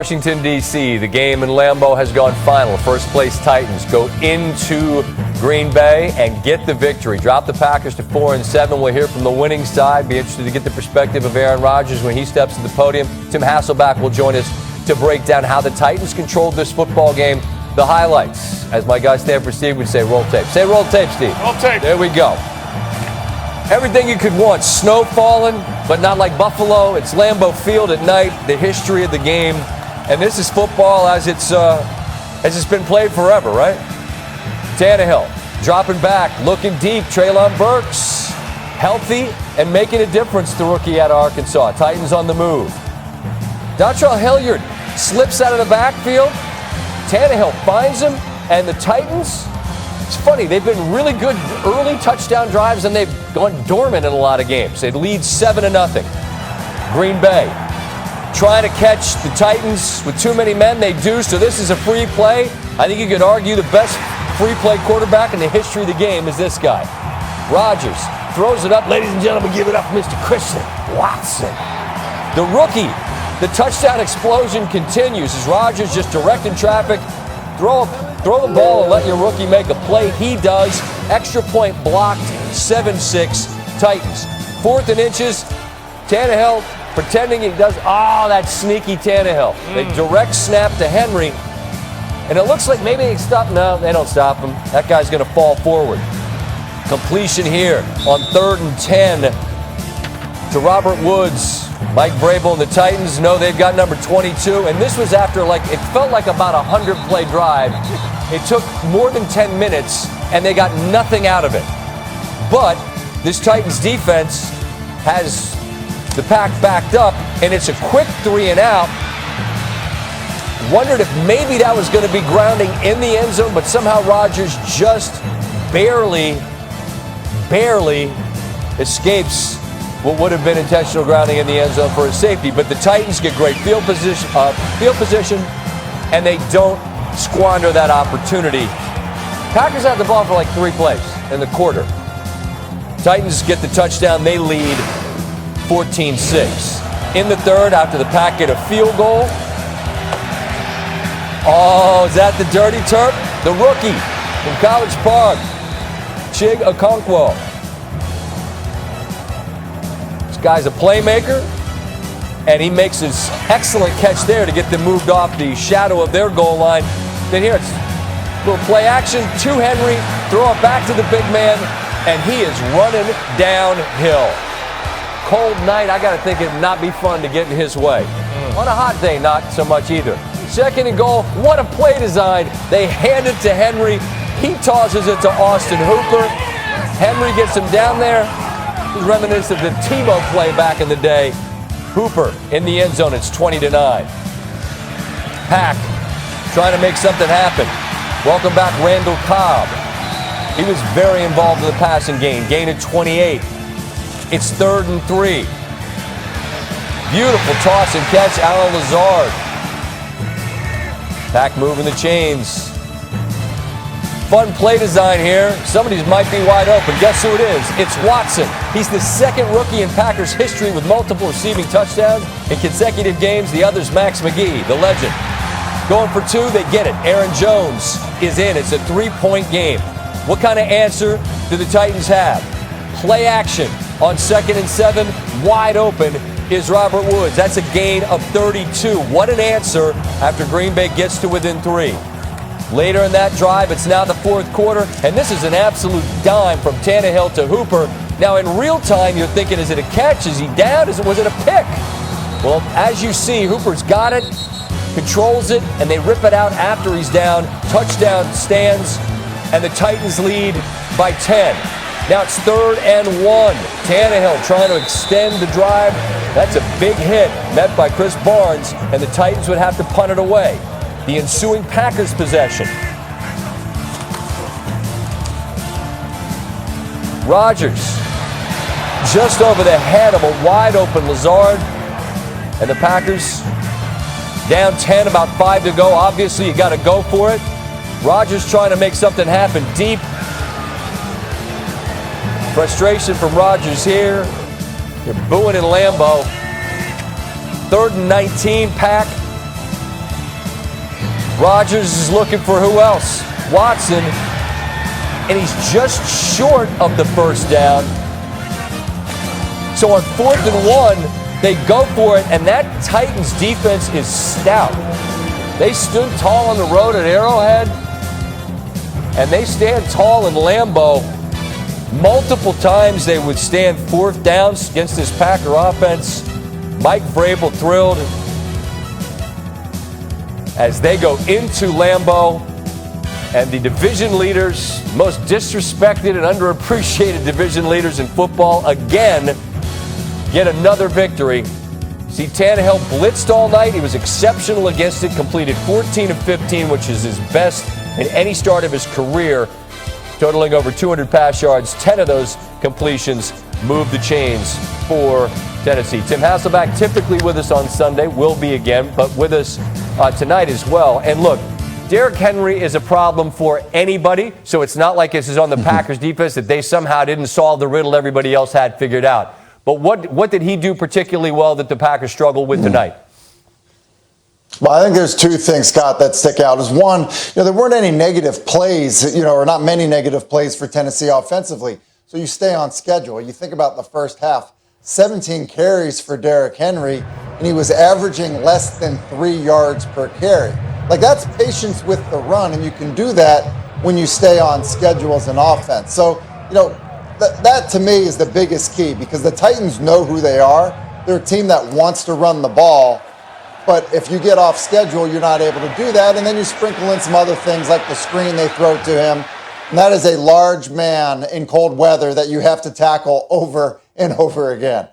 Washington, D.C., the game in Lambeau has gone final. First place Titans go into Green Bay and get the victory. Drop the Packers to 4-7. We'll hear from the winning side. Be interested to get the perspective of Aaron Rodgers when he steps to the podium. Tim Hasselback will join us to break down how the Titans controlled this football game. The highlights, as my guy Stanford Steve would say, roll tape. Say roll tape, Steve. Roll tape. There we go. Everything you could want. Snow falling, but not like Buffalo. It's Lambeau Field at night. The history of the game. And this is football as it's been played forever, right? Tannehill dropping back, looking deep. Treylon Burks healthy and making a difference, the rookie out of Arkansas. Titans on the move. Dontrell Hilliard slips out of the backfield. Tannehill finds him, and the Titans, it's funny, they've been really good early touchdown drives, and they've gone dormant in a lot of games. They lead 7-0. Green Bay trying to catch the Titans with too many men. They do, so this is a free play. I think you could argue the best free play quarterback in the history of the game is this guy. Rodgers throws it up. Ladies and gentlemen, give it up for Mr. Christian Watson. The rookie. The touchdown explosion continues as Rodgers just directing traffic. Throw the ball and let your rookie make a play. He does. Extra point blocked. 7-6 Titans. 4th and inches. Tannehill pretending he does. Oh, that sneaky Tannehill. They direct snap to Henry. And it looks like maybe they stop. No, they don't stop him. That guy's going to fall forward. Completion here on 3rd and 10 to Robert Woods. Mike Vrabel and the Titans know they've got number 22. And this was after, it felt like about a 100-play drive. It took more than 10 minutes, and they got nothing out of it. But this Titans defense has the pack backed up, and it's a quick 3-and-out. Wondered if maybe that was going to be grounding in the end zone, but somehow Rodgers just barely escapes what would have been intentional grounding in the end zone for his safety. But the Titans get great field position, and they don't squander that opportunity. Packers have the ball for 3 plays in the quarter. Titans get the touchdown. They lead 14-6. In the third, after the Pack get a field goal. Oh, is that the dirty Terp? The rookie from College Park, Chig Okonkwo. This guy's a playmaker, and he makes his excellent catch there to get them moved off the shadow of their goal line. Then here it's a little play action to Henry, throw it back to the big man, and he is running downhill. Cold night, I got to think it'd not be fun to get in his way. On a hot day, not so much either. 2nd and goal, what a play design. They hand it to Henry. He tosses it to Austin Hooper. Henry gets him down there. He's reminiscent of the Tebow play back in the day. Hooper in the end zone, it's 20-9. Pack trying to make something happen. Welcome back Randall Cobb. He was very involved in the passing game. Gain of 28. It's 3rd and 3. Beautiful toss and catch, Allen Lazard. Pack moving the chains. Fun play design here. Somebody's might be wide open. Guess who it is? It's Watson. He's the 2nd rookie in Packers history with multiple receiving touchdowns in consecutive games. The other's Max McGee, the legend. Going for 2, they get it. Aaron Jones is in. It's a 3-point game. What kind of answer do the Titans have? Play action on 2nd and 7. Wide open is Robert Woods. That's a gain of 32. What an answer after Green Bay gets to within 3. Later in that drive, it's now the 4th quarter, and this is an absolute dime from Tannehill to Hooper. Now, in real time, you're thinking, is it a catch? Is he down? Was it a pick? Well, as you see, Hooper's got it, controls it, and they rip it out after he's down. Touchdown stands, and the Titans lead by 10. Now it's 3rd and 1. Tannehill trying to extend the drive. That's a big hit met by Chris Barnes, and the Titans would have to punt it away. The ensuing Packers possession. Rodgers just over the head of a wide open Lazard, and the Packers down 10, about 5 to go. Obviously, you got to go for it. Rodgers trying to make something happen deep. Frustration from Rodgers here. They're booing in Lambeau. 3rd and 19, Pack. Rodgers is looking for who else? Watson. And he's just short of the first down. So on 4th and 1, they go for it, and that Titans defense is stout. They stood tall on the road at Arrowhead, and they stand tall in Lambeau. Multiple times they would stand 4th downs against this Packer offense. Mike Vrabel thrilled as they go into Lambeau. And the division leaders, most disrespected and underappreciated division leaders in football, again, get another victory. See, Tannehill blitzed all night. He was exceptional against it, completed 14 of 15, which is his best in any start of his career, totaling over 200 pass yards. 10 of those completions moved the chains for Tennessee. Tim Hasselback, typically with us on Sunday, will be again, but with us tonight as well. And look, Derrick Henry is a problem for anybody, so it's not like this is on the Packers defense that they somehow didn't solve the riddle everybody else had figured out. But what did he do particularly well that the Packers struggled with tonight? Well, I think there's two things, Scott, that stick out. Is one, there weren't any negative plays, or not many negative plays for Tennessee offensively. So you stay on schedule. You think about the first half, 17 carries for Derrick Henry, and he was averaging less than 3 yards per carry. Like, that's patience with the run, and you can do that when you stay on schedule as an offense. So, that to me is the biggest key, because the Titans know who they are. They're a team that wants to run the ball, but if you get off schedule, you're not able to do that, and then you sprinkle in some other things like the screen they throw to him, and that is a large man in cold weather that you have to tackle over and over again.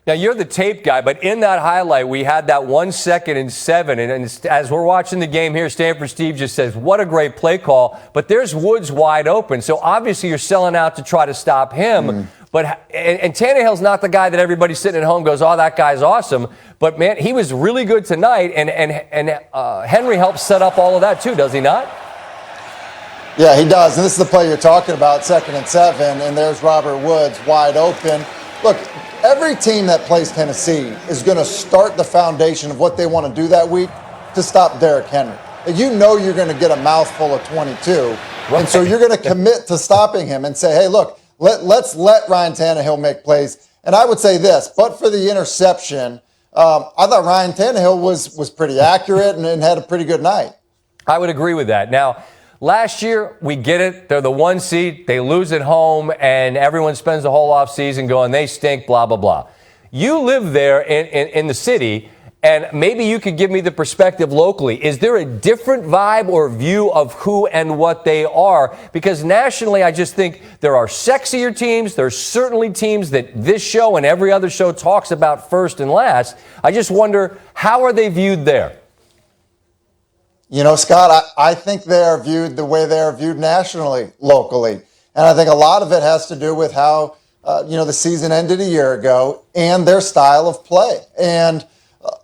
Now, you're the tape guy, but in that highlight, we had that 1 2nd and 7. And as we're watching the game here, Stanford Steve just says, what a great play call. But there's Woods wide open. So obviously you're selling out to try to stop him. But and Tannehill's not the guy that everybody sitting at home goes, oh, that guy's awesome. But, man, he was really good tonight. And Henry helps set up all of that, too, does he not? Yeah, he does. And this is the play you're talking about, 2nd and 7. And there's Robert Woods wide open. Look, every team that plays Tennessee is going to start the foundation of what they want to do that week to stop Derrick Henry. You know you're going to get a mouthful of 22, and so you're going to commit to stopping him and say, hey, look, let's let Ryan Tannehill make plays. And I would say this, but for the interception, I thought Ryan Tannehill was pretty accurate and had a pretty good night. I would agree with that. Now, last year, we get it. They're the 1 seed. They lose at home, and everyone spends the whole offseason going, they stink, blah, blah, blah. You live there in the city, and maybe you could give me the perspective locally. Is there a different vibe or view of who and what they are? Because nationally, I just think there are sexier teams. There's certainly teams that this show and every other show talks about first and last. I just wonder, how are they viewed there? Scott, I think they are viewed the way they are viewed nationally, locally. And I think a lot of it has to do with how, the season ended a year ago and their style of play. And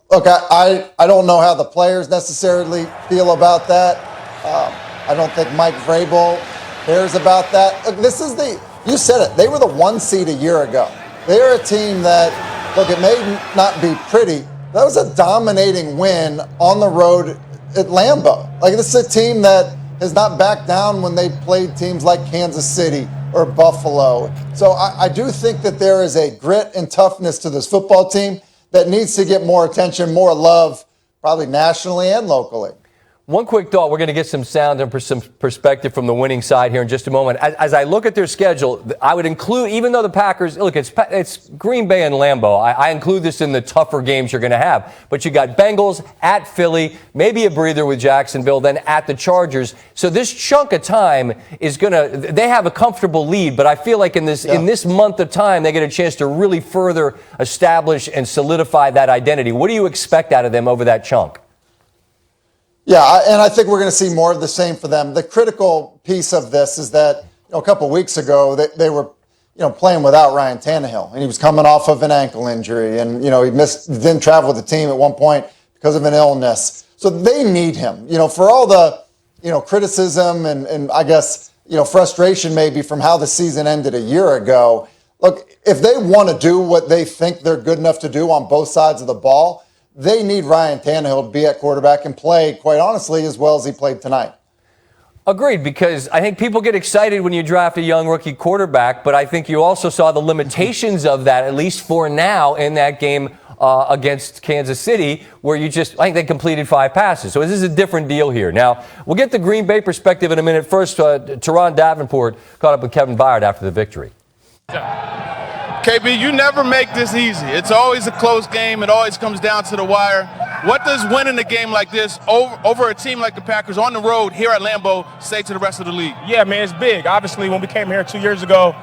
look, I don't know how the players necessarily feel about that. I don't think Mike Vrabel cares about that. Look, you said it, they were the 1 seed a year ago. They're a team that, look, it may not be pretty. That was a dominating win on the road at Lambeau. Like, this is a team that has not backed down when they played teams like Kansas City or Buffalo. So I do think that there is a grit and toughness to this football team that needs to get more attention, more love, probably nationally and locally. One quick thought. We're going to get some sound and some perspective from the winning side here in just a moment. As I look at their schedule, I would include, even though the Packers, look, it's Green Bay and Lambeau. I include this in the tougher games you're going to have. But you got Bengals at Philly, maybe a breather with Jacksonville, then at the Chargers. So this chunk of time is going to, they have a comfortable lead, but I feel like in this month of time, they get a chance to really further establish and solidify that identity. What do you expect out of them over that chunk? Yeah, and I think we're going to see more of the same for them. The critical piece of this is that a couple of weeks ago they were playing without Ryan Tannehill, and he was coming off of an ankle injury, and he didn't travel with the team at one point because of an illness. So they need him. For all the criticism and I guess frustration maybe from how the season ended a year ago. Look, if they want to do what they think they're good enough to do on both sides of the ball, they need Ryan Tannehill to be at quarterback and play, quite honestly, as well as he played tonight. Agreed, because I think people get excited when you draft a young rookie quarterback, but I think you also saw the limitations of that, at least for now, in that game against Kansas City, where I think they completed 5 passes. So this is a different deal here. Now, we'll get the Green Bay perspective in a minute. First, Teron Davenport caught up with Kevin Byard after the victory. KB, you never make this easy. It's always a close game. It always comes down to the wire. What does winning a game like this over a team like the Packers on the road here at Lambeau say to the rest of the league? Yeah, man, it's big. Obviously, when we came here 2 years ago,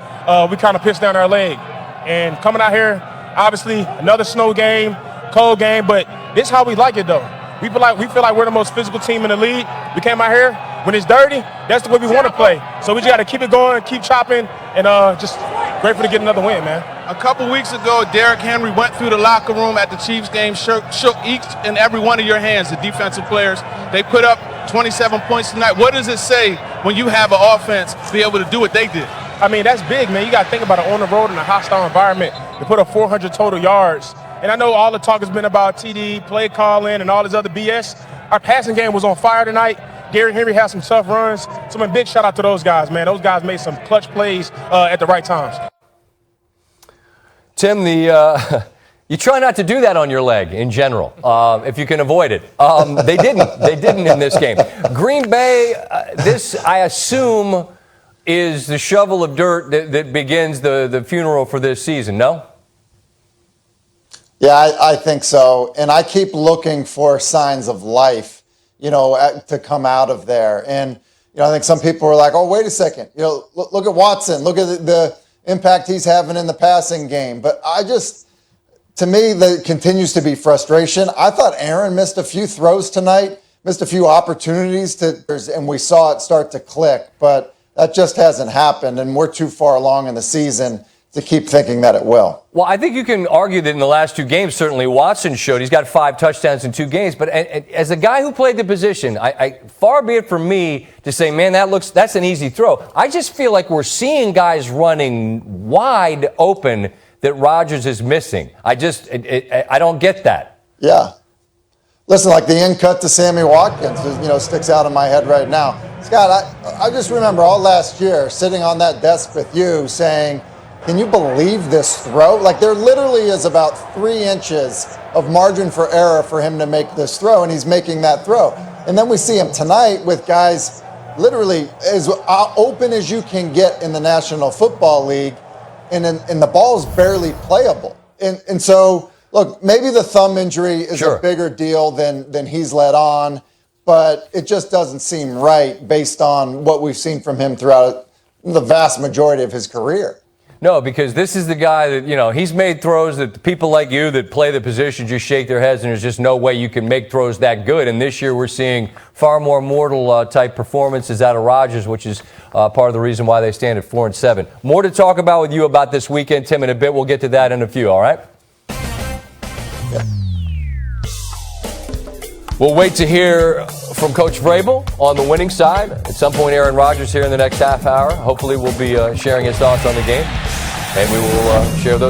we kind of pissed down our leg. And coming out here, obviously, another snow game, cold game, but this is how we like it, though. We feel like we're the most physical team in the league. We came out here. When it's dirty, that's the way we want to play. So we just got to keep it going, keep chopping, and just grateful to get another win, man. A couple weeks ago, Derrick Henry went through the locker room at the Chiefs game, shook each and every one of your hands, the defensive players. They put up 27 points tonight. What does it say when you have an offense be able to do what they did? I mean, that's big, man. You got to think about it on the road in a hostile environment. They put up 400 total yards. And I know all the talk has been about TD, play calling, and all this other BS. Our passing game was on fire tonight. Derrick Henry had some tough runs. So, a big shout out to those guys, man. Those guys made some clutch plays at the right times. Tim, you try not to do that on your leg in general, if you can avoid it. They didn't. They didn't in this game. Green Bay, this, I assume, is the shovel of dirt that begins the funeral for this season, no? Yeah, I think so. And I keep looking for signs of life, to come out of there. And, I think some people are like, oh, wait a second. Look at Watson. Look at the impact he's having in the passing game. But to me, there continues to be frustration. I thought Aaron missed a few throws tonight, missed a few opportunities and we saw it start to click. But that just hasn't happened. And we're too far along in the season to keep thinking that it will. Well, I think you can argue that in the last 2 games, certainly Watson showed he's got 5 touchdowns in 2 games. But as a guy who played the position, I far be it from me to say, man, that's an easy throw. I just feel like we're seeing guys running wide open that Rodgers is missing. I don't get that. Yeah. Listen, like the end cut to Sammy Watkins, sticks out in my head right now. Scott, I just remember all last year sitting on that desk with you saying, can you believe this throw? Like, there literally is about 3 inches of margin for error for him to make this throw, and he's making that throw. And then we see him tonight with guys literally as open as you can get in the National Football League, and the ball's barely playable. And so, look, maybe the thumb injury is a bigger deal than he's let on, but it just doesn't seem right based on what we've seen from him throughout the vast majority of his career. No, because this is the guy that, he's made throws that people like you that play the position just shake their heads and there's just no way you can make throws that good. And this year we're seeing far more mortal type performances out of Rodgers, which is part of the reason why they stand at 4-7. More to talk about with you about this weekend, Tim, in a bit. We'll get to that in a few, all right? Yeah. We'll wait to hear from Coach Vrabel on the winning side. At some point, Aaron Rodgers here in the next half hour. Hopefully we'll be sharing his thoughts on the game. And we will share those.